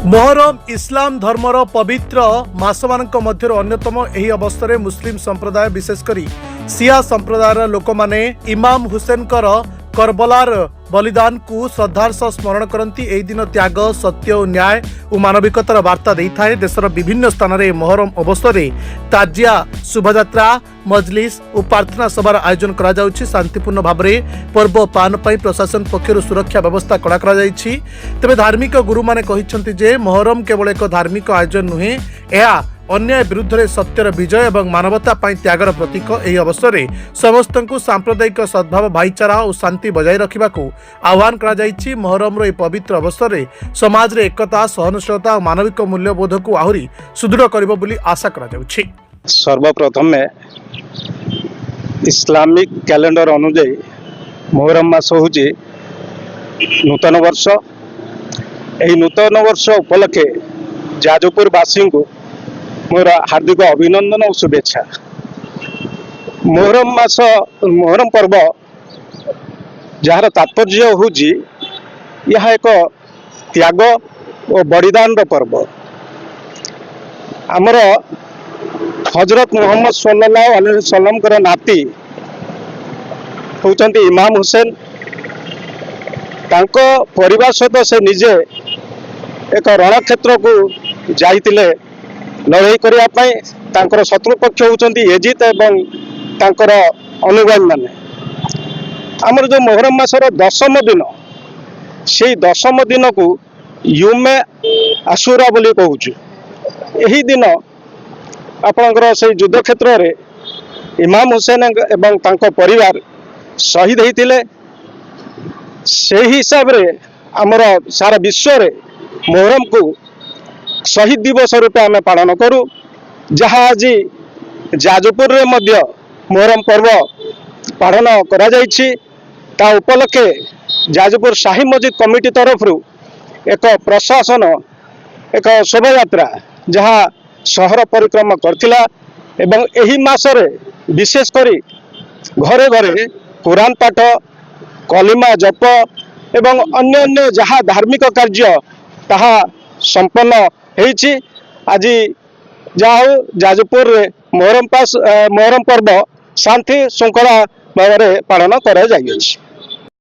मोहरम इस्लाम धर्मर पवित्र मासमानक मध्यरु अन्यतम। एही अवसर में मुस्लिम संप्रदाय विशेषकर सिया संप्रदायर लोक माने इमाम हुसैन करबलार बलिदान को श्रद्धार सह स्मरण करती। एही दिन त्याग, सत्य और न्याय और मानविकतार वार्ता देता है। देशर विभिन्न स्थान में मोहरम अवसर में ताजिया, शोभायात्रा, मजलिस और प्रार्थना सभार आयोजन करा जाउछि। शांतिपूर्ण भाव में पर्व पालन पर प्रशासन पक्षर सुरक्षा व्यवस्था कड़ा करा जाइछि। तेबे धार्मिक गुरु माने कहिसंति जे मोहरम केवल एक धार्मिक आयोजन नुहे, यह अन्याय विरुद्ध में सत्यर विजय और मानवता पर त्यागर प्रतीक। यह अवसर में समस्त सांप्रदायिक सद्भाव, भाईचारा और शांति बजाय रखा आह्वान कर। मोहरम यह पवित्र अवसर में समाज रे एकता, सहनशीलता और मानविक मूल्यबोध को आहरी सुदृढ़ करिबो बोली आशा करा जाउछि। सर्वप्रथम इस्लामिक कैलेंडर अनुଯାयी मोहरम मास हूँ नूतन वर्ष। यही नूतन वर्ष उपलक्षे जाजपुरवासी को मोर हार्दिक अभिनंदन और शुभेच्छा। मोहरम पर्व जार तात्पर्य हूँ यह एक त्याग और बलिदान पर्व। आमर हजरत मोहम्मद सल्लल्लाहु अलैहि वसल्लम कर नाती होचंती इमाम हुसैन। तांको परिवार सहित से निजे एक रणक्षेत्र को जाइतिले लड़ाई करने। शत्रु पक्ष होचंती एजिद एवं तांकर अनुगामी माने। आमर जो मोहरम मासर दशम दिन, से दशम दिन को यूमे आशुरा बोली कहूँ। यही दिन आपणकर से युद्ध क्षेत्र में इमाम हुसैन एवं तांको परिवार शहीद होते। से हिसाब रे आमर सारा विश्व रे मोहरम को शहीद दिवस रूपे आम पालन करूँ। जहाँ आज जाजपुर रे मध्य मोहरम पर्व पालन करा जाइछि। ता उपलक्षे जाजपुर शाही मस्जिद कमिटी तरफ एक प्रशासन एक शोभायात्रा जहाँ शहर परिक्रमा करथिला एवं एही मासरे विशेष करी घरे घरे कुरान पाठ, कलिमा जप एवं अन्य अन्य जहाँ धार्मिक कार्य ताहा संपन्न होइछि। आज जहाँ जाजपुर मोहरम पर्व शांति श्रृंखला भाव में पालन करा जाइछि।